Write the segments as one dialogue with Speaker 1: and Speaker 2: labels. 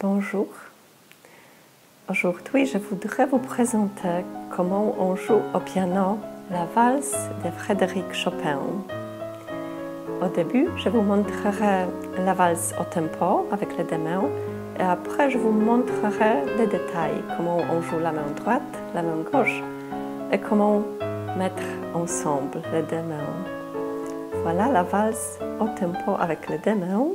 Speaker 1: Bonjour. Aujourd'hui, je voudrais vous présenter comment on joue au piano la valse de Frédéric Chopin. Au début, je vous montrerai la valse au tempo avec les deux mains et après, je vous montrerai les détails, comment on joue la main droite, la main gauche et comment mettre ensemble les deux mains. Voilà la valse au tempo avec les deux mains.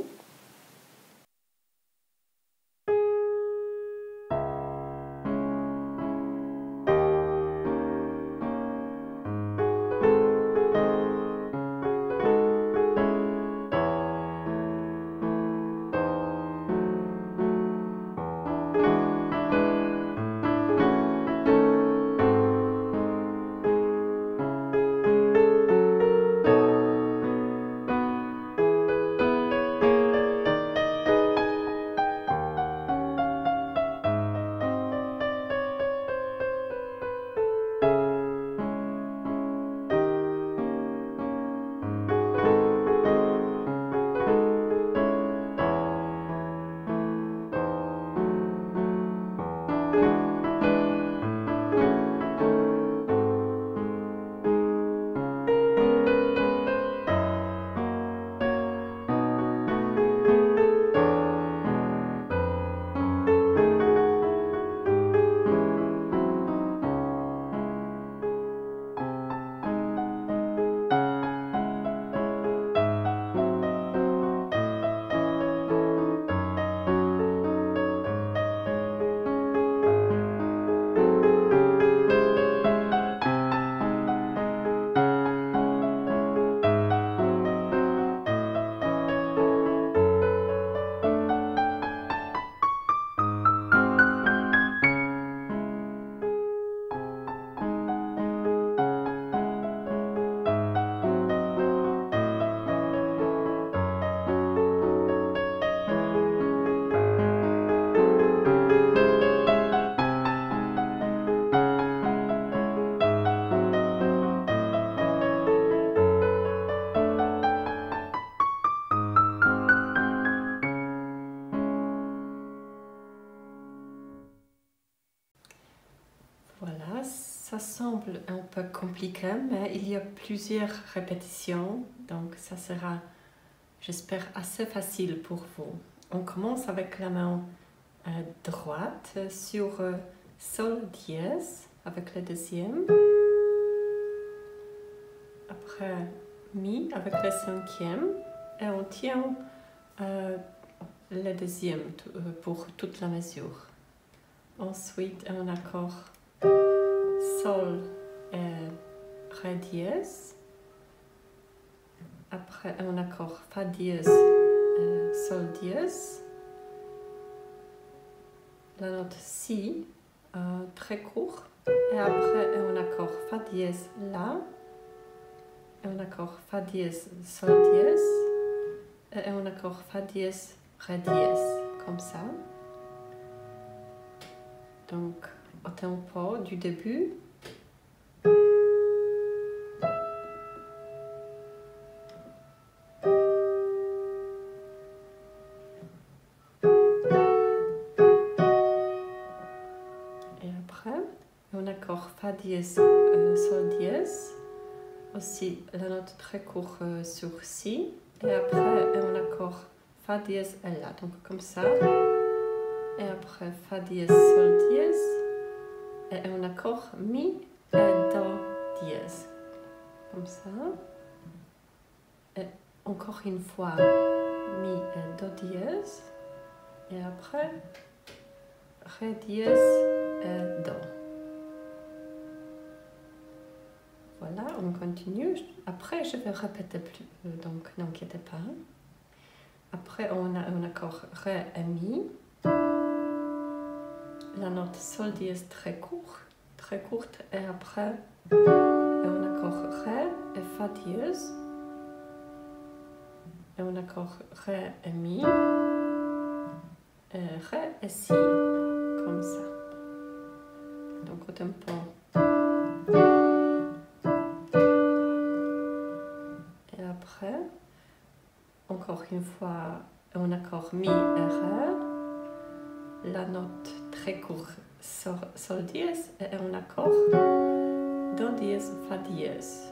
Speaker 1: Voilà, ça semble un peu compliqué, mais il y a plusieurs répétitions, donc ça sera, j'espère, assez facile pour vous. On commence avec la main droite sur Sol dièse avec le deuxième, après Mi avec le cinquième, et on tient le deuxième pour toute la mesure. Ensuite, un accord Sol et Ré dièse. Après, un accord Fa dièse et Sol dièse. La note Si, très court. Et après, un accord Fa dièse La. Un accord Fa dièse Sol dièse. Et un accord Fa dièse Ré dièse. Comme ça. Donc, au tempo du début. Et après, un accord Fa dièse, Sol dièse. Aussi, la note très courte sur Si. Et après, un accord Fa dièse et La. Donc, comme ça. Et après, Fa dièse, Sol dièse. Et un accord Mi et Do dièse. Comme ça. Et encore une fois, Mi et Do dièse. Et après, Ré dièse et Do. Voilà, on continue. Après, je vais répéter plus, donc n'inquiétez pas. Après, on a un accord Ré et Mi. La note Sol dièse très courte, et après un accord Ré et Fa dièse, et un accord Ré et Mi, et Ré et Si, comme ça. Donc au tempo. Et après, encore une fois, un accord Mi et Ré, la note très courte sol dièse et un accord do dièse fa dièse.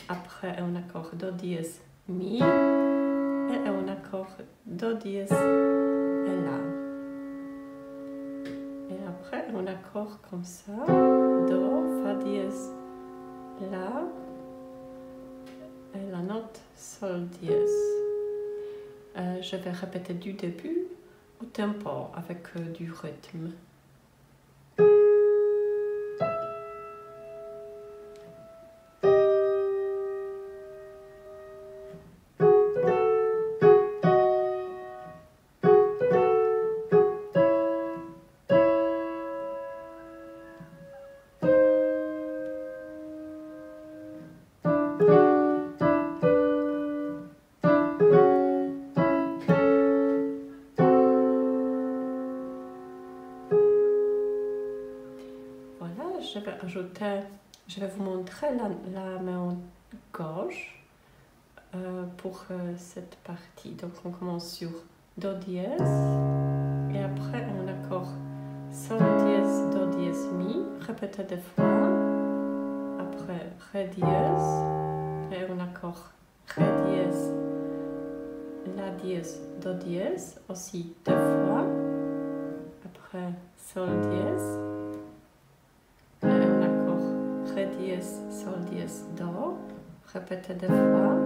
Speaker 1: Après un accord do dièse mi et un accord do dièse et la. Et après un accord comme ça, do, fa dièse, la et la note sol dièse. Je vais répéter du début au tempo avec du rythme. Je vais vous montrer la main gauche pour cette partie. Donc on commence sur do dièse et après un accord sol dièse, do dièse, mi, répétez deux fois, après ré dièse et un accord ré dièse, la dièse, do dièse, aussi deux fois, après sol dièse, ré dièse, sol dièse, do, répétez deux fois,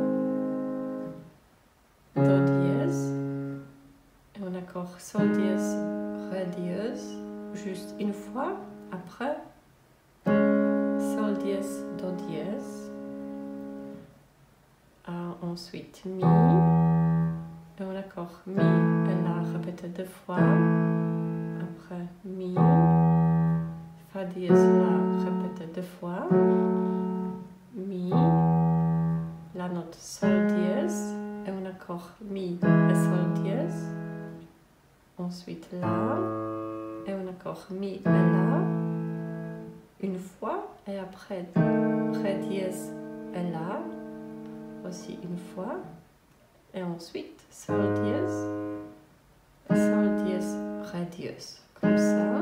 Speaker 1: do dièse, et un accord sol dièse, ré dièse, juste une fois, après, sol dièse, do dièse, ensuite mi, et un accord mi, et la, répétez deux fois, après mi, fa dièse, la, répétez deux fois, mi, la note sol dièse, et un accord mi et sol dièse, ensuite la, et un accord mi et la, une fois, et après ré dièse et la, aussi une fois, et ensuite sol dièse, ré dièse, comme ça.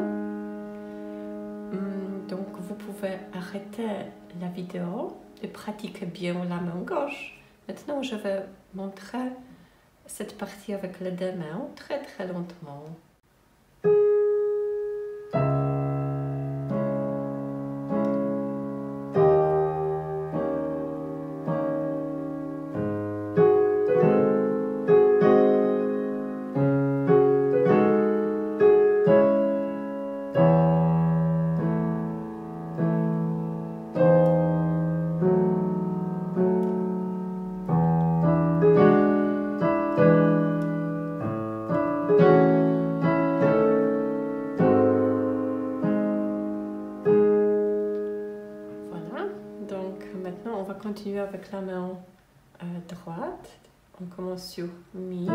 Speaker 1: Donc vous pouvez arrêter la vidéo et pratiquer bien la main gauche. Maintenant je vais montrer cette partie avec les deux mains très lentement. Continuer avec la main droite. On commence sur mi,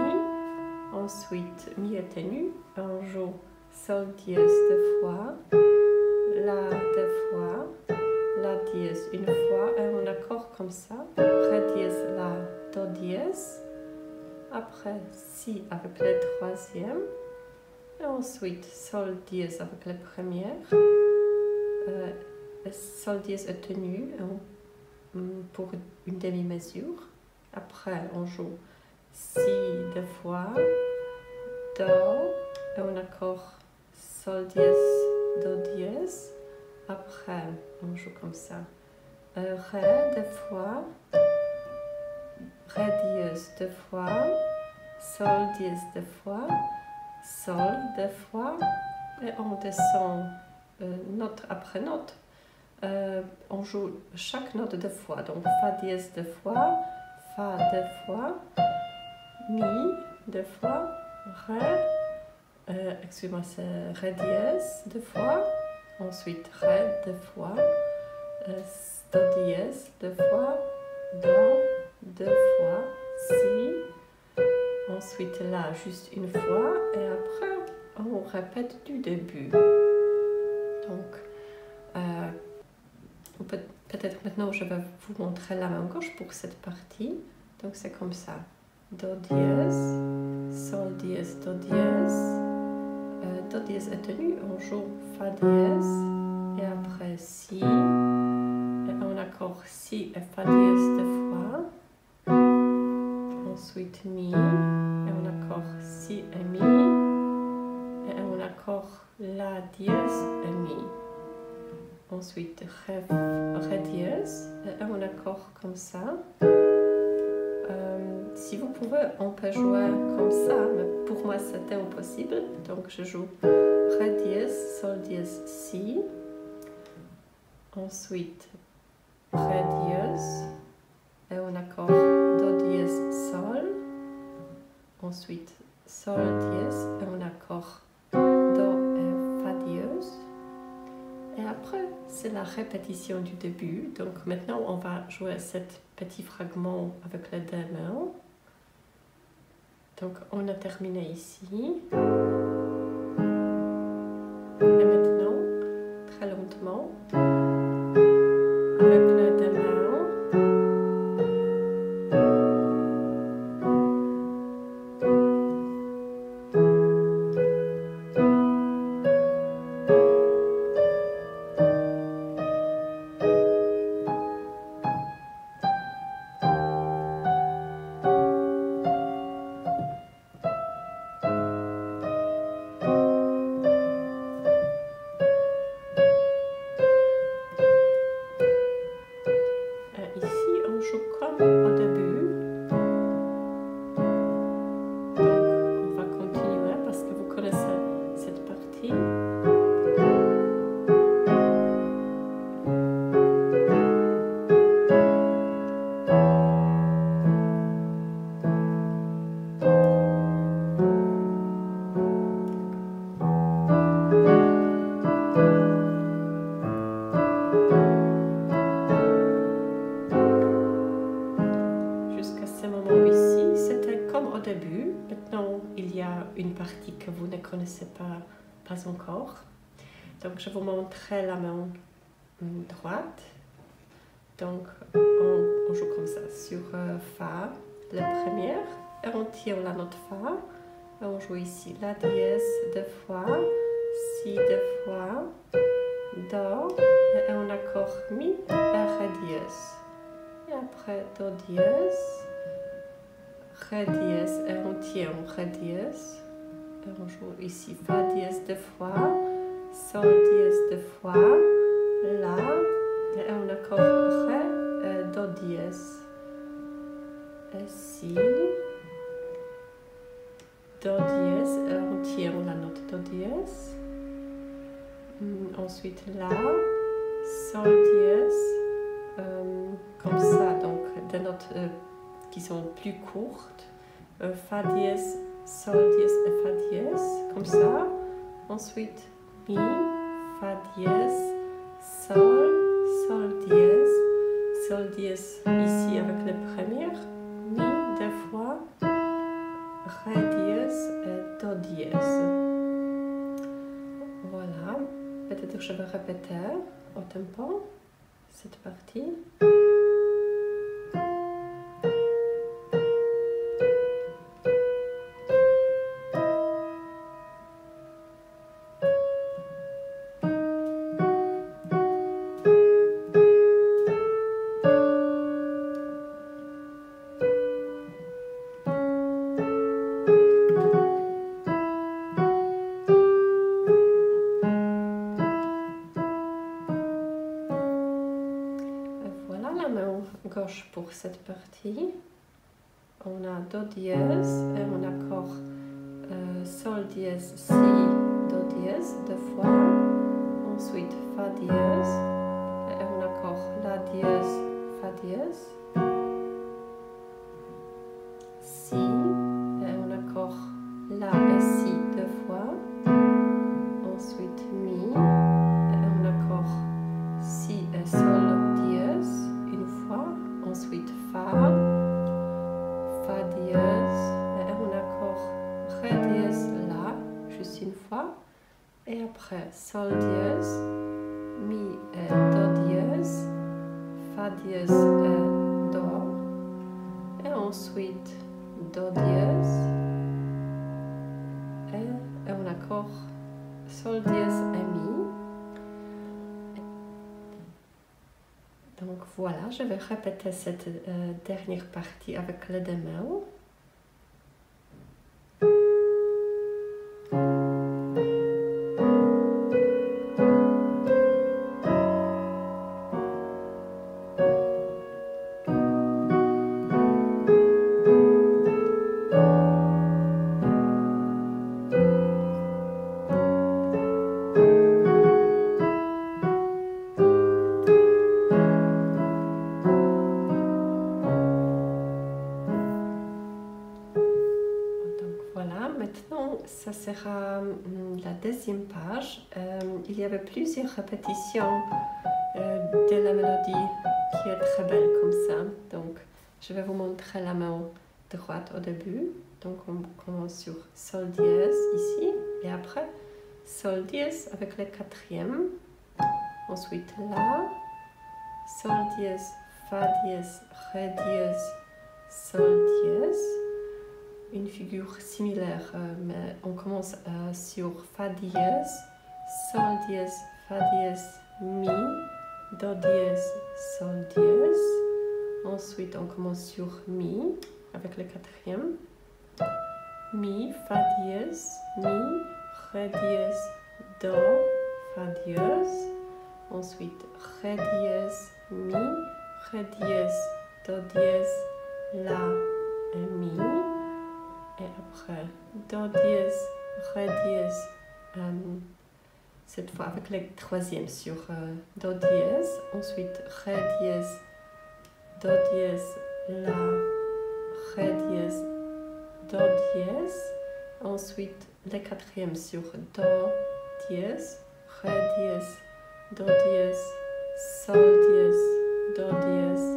Speaker 1: ensuite mi atténue, on joue sol dièse deux fois, la deux fois, la dièse une fois, et un accord comme ça, ré dièse, la, do dièse, après si avec le troisième, et ensuite sol dièse avec la première, sol dièse atténue, pour une demi-mesure. Après, on joue si deux fois, do, et un accord sol dièse, do dièse. Après, on joue comme ça. Ré deux fois, ré dièse deux fois, sol dièse deux fois, sol deux fois, et on descend note après note. On joue chaque note deux fois, donc fa dièse deux fois, fa deux fois, mi deux fois, ré, excusez-moi, c'est ré dièse deux fois, ensuite ré deux fois, do dièse deux fois, do deux fois, si, ensuite la juste une fois, et après on répète du début. Donc peut-être maintenant je vais vous montrer la main gauche pour cette partie. Donc c'est comme ça. Do dièse, sol dièse, do dièse, dièse est tenu, on joue fa dièse et après si, et un accord si et fa dièse deux fois. Ensuite mi, et un accord si et mi, et un accord la dièse et mi. Ensuite ré dièse, et un accord comme ça. Si vous pouvez, on peut jouer comme ça, mais pour moi c'était impossible. Donc je joue ré dièse, sol dièse, si. Ensuite ré dièse, et un accord do dièse, sol. Ensuite sol dièse, et un accord do et fa dièse. Et après, c'est la répétition du début. Donc maintenant, on va jouer cet petit fragment avec les deux mains. Donc on a terminé ici. Et maintenant, très lentement, avec les deux mains. Ici, on joue comme au début. Donc, on va continuer parce que vous connaissez cette partie. Début. Maintenant, il y a une partie que vous ne connaissez pas encore. Donc, je vous montrerai la main droite. Donc, on joue comme ça sur Fa, la première, et on tire la note Fa. Et on joue ici la dièse deux fois, Si deux fois, Do, et un accord Mi et Ré dièse. Et après, Do dièse. Ré dièse et on tient Ré dièse. Et on joue ici Fa dièse deux fois, Sol dièse deux fois, La, et un accord Ré et Do dièse. Et Si, Do dièse, et on tient la note Do dièse. Ensuite La, Sol dièse, comme ça, donc des notes qui sont plus courtes, Fa dièse, Sol dièse et Fa dièse, comme ça. Ensuite, Mi, Fa dièse, Sol, Sol dièse ici avec la première, Mi deux fois, Ré dièse et Do dièse. Voilà, peut-être que je vais répéter au tempo cette partie. Gauche pour cette partie. On a Do dièse et un accord Sol dièse, Si, Do dièse deux fois. Ensuite Fa dièse et un accord La dièse, Fa dièse. Si et un accord La et Si deux fois. Ensuite Mi et un accord Si et Sol dièse une fois. Ensuite Fa, Fa dièse et un accord Ré dièse, La, juste une fois. Et après Sol dièse, Mi et Do dièse, Fa dièse et Do. Et ensuite Do dièse et un accord Sol, dièse et mi. Donc voilà, je vais répéter cette dernière partie avec les deux mains. Maintenant, ça sera la deuxième page. Il y avait plusieurs répétitions de la mélodie qui est très belle comme ça. Donc, je vais vous montrer la main droite au début. Donc, on commence sur Sol dièse ici. Et après, Sol dièse avec le quatrième. Ensuite, La. Sol dièse, Fa dièse, Ré dièse, Sol dièse. Une figure similaire, mais on commence sur Fa dièse, Sol dièse, Fa dièse, Mi, Do dièse, Sol dièse. Ensuite, on commence sur Mi, avec le quatrième. Mi, Fa dièse, Mi, Ré dièse, Do, Fa dièse. Ensuite, Ré dièse, Mi, Ré dièse, Do dièse, La et Mi. Et après, Do dièse, Ré dièse, cette fois avec le troisième sur Do dièse. Ensuite, Ré dièse, Do dièse, La, Ré dièse, Do dièse. Ensuite, le quatrième sur Do dièse, Ré dièse, Do dièse, Sol dièse, Do dièse,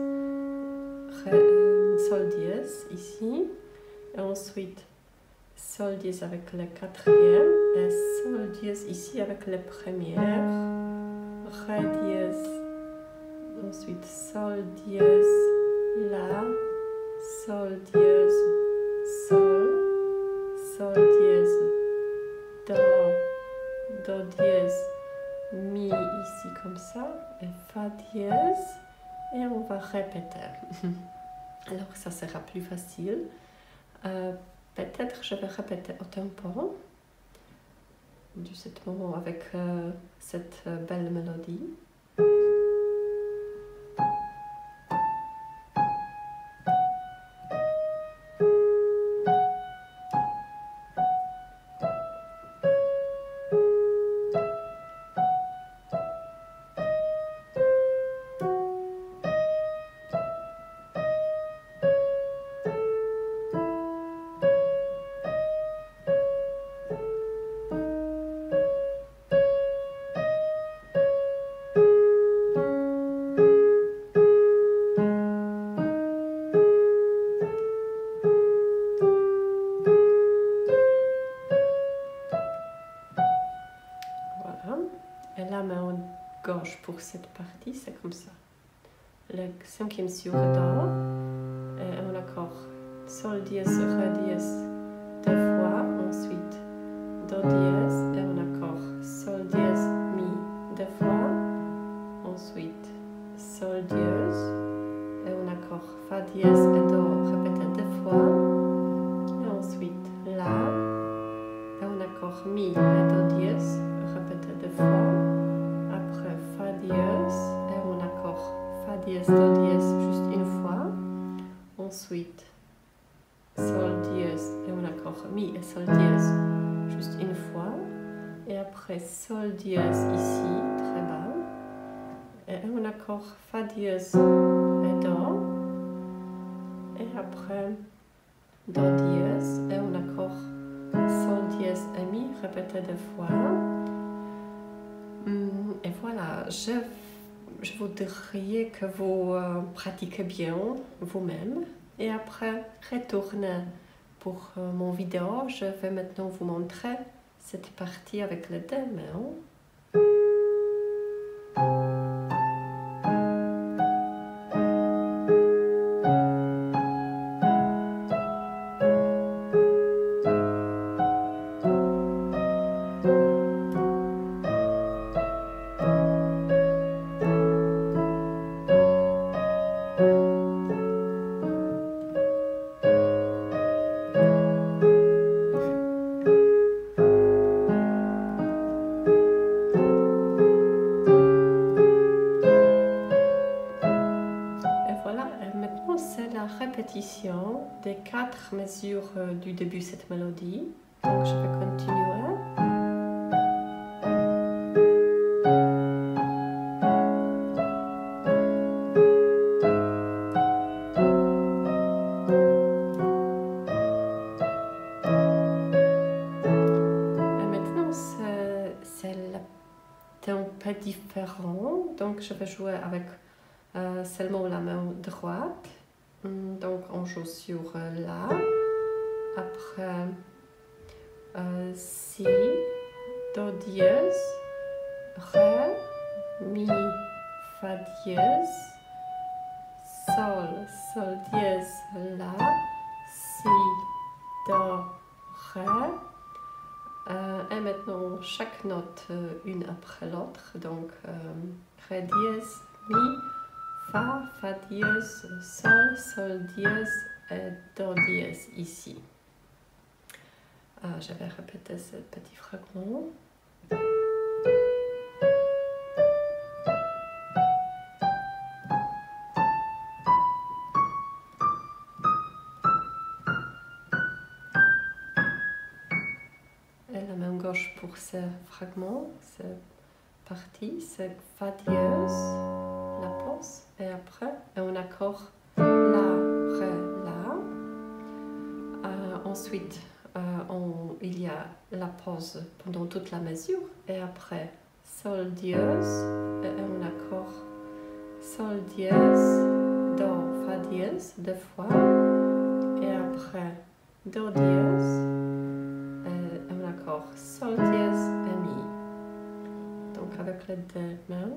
Speaker 1: Sol dièse ici. Et ensuite, Sol dièse avec le quatrième et Sol dièse ici avec le premier. Ré dièse. Ensuite, Sol dièse, La, Sol dièse, Sol, Sol dièse, Do, Do dièse, Mi ici comme ça, et Fa dièse, et on va répéter. Alors ça sera plus facile. Peut-être je vais répéter au tempo de ce moment avec cette belle mélodie. Et la main gauche pour cette partie, c'est comme ça. Le cinquième sur Do, et un accord Sol dièse, Ré dièse, deux fois. Ensuite, Do dièse, et un accord Sol dièse, Mi, deux fois. Ensuite, Sol dièse, et un accord Fa dièse et Do, répété deux fois. Et ensuite, La, et un accord Mi et Do dièse, répété deux fois. Après, Fa dièse, et un accord Fa dièse, Do dièse, juste une fois. Ensuite, Sol dièse, et un accord Mi et Sol dièse, juste une fois. Et après, Sol dièse ici, très bas. Et un accord Fa dièse et Do. Et après, Do dièse, et un accord Sol dièse et Mi, répété deux fois. Et voilà, je voudrais que vous pratiquez bien vous-même. Et après, retournez pour mon vidéo. Je vais maintenant vous montrer cette partie avec les deux mains. des 4 mesures du début de cette mélodie. Donc je vais continuer. Et maintenant c'est le tempo différent. Donc je vais jouer avec seulement la main droite. Donc on joue sur La, après Si, Do dièse, Ré, Mi, Fa dièse, Sol dièse, La, Si, Do, Ré. Et maintenant chaque note une après l'autre. Donc Ré dièse, Mi, Fa dièse, Sol dièse et Do dièse ici. Je vais répéter ce petit fragment. Et la main gauche pour ce fragment, cette partie, c'est Fa dièse, la pause, et après un accord La, Ré, La. Ensuite, il y a la pause pendant toute la mesure, et après Sol dièse, et un accord Sol dièse, Do, Fa dièse, 2 fois, et après Do dièse, et un accord Sol dièse et Mi. Donc avec les 2 mains.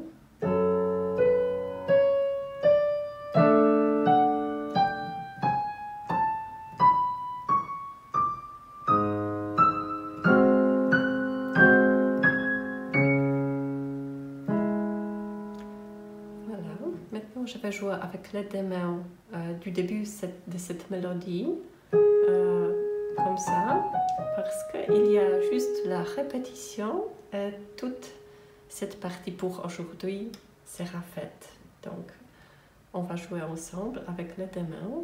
Speaker 1: Maintenant, je vais jouer avec les 2 mains du début de cette mélodie, comme ça, parce qu'il y a juste la répétition et toute cette partie pour aujourd'hui sera faite. Donc, on va jouer ensemble avec les 2 mains.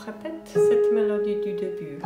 Speaker 1: Répète cette mélodie du début.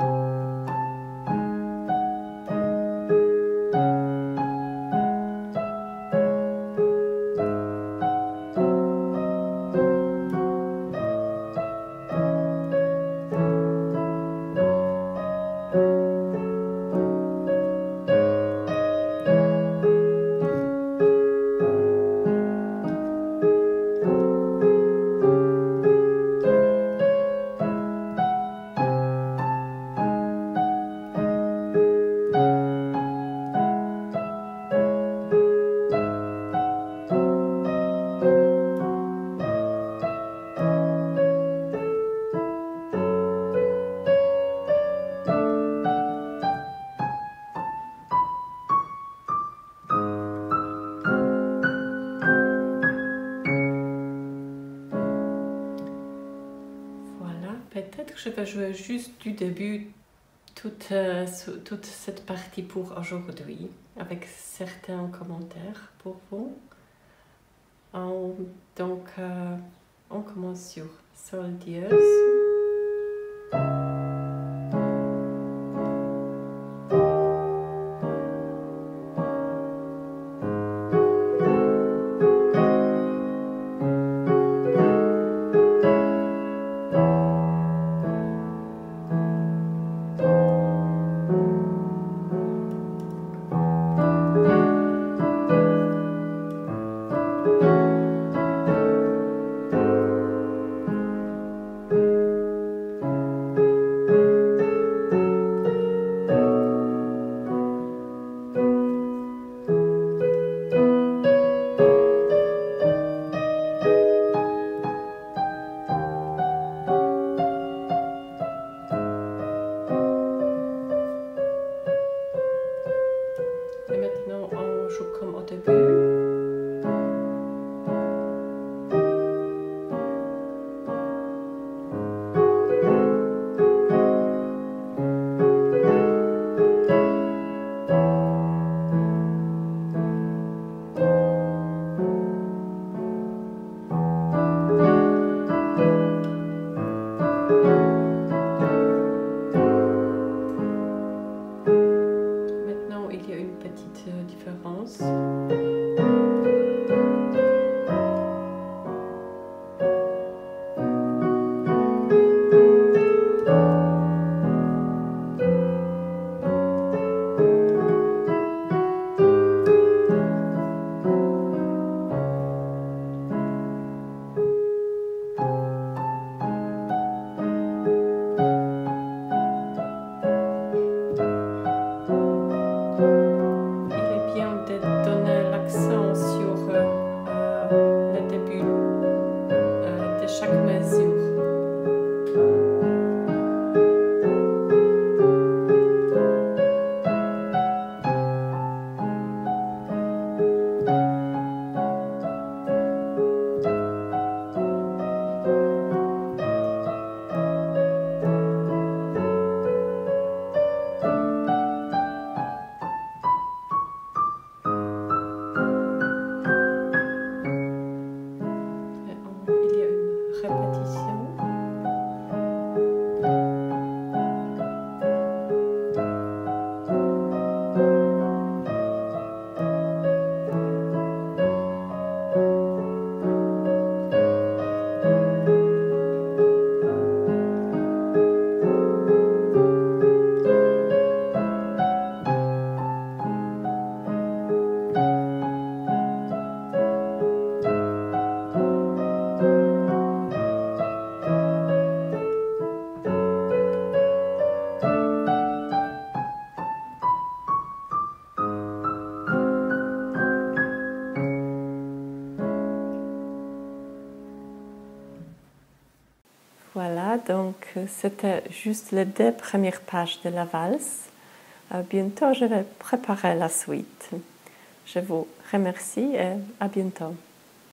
Speaker 1: Peut-être que je vais jouer juste du début toute cette partie pour aujourd'hui, avec certains commentaires pour vous. Donc, on commence sur Sol dièse. début. Maintenant, il y a une petite différence. Voilà, donc c'était juste les 2 premières pages de la valse. Bientôt, je vais préparer la suite. Je vous remercie et à bientôt.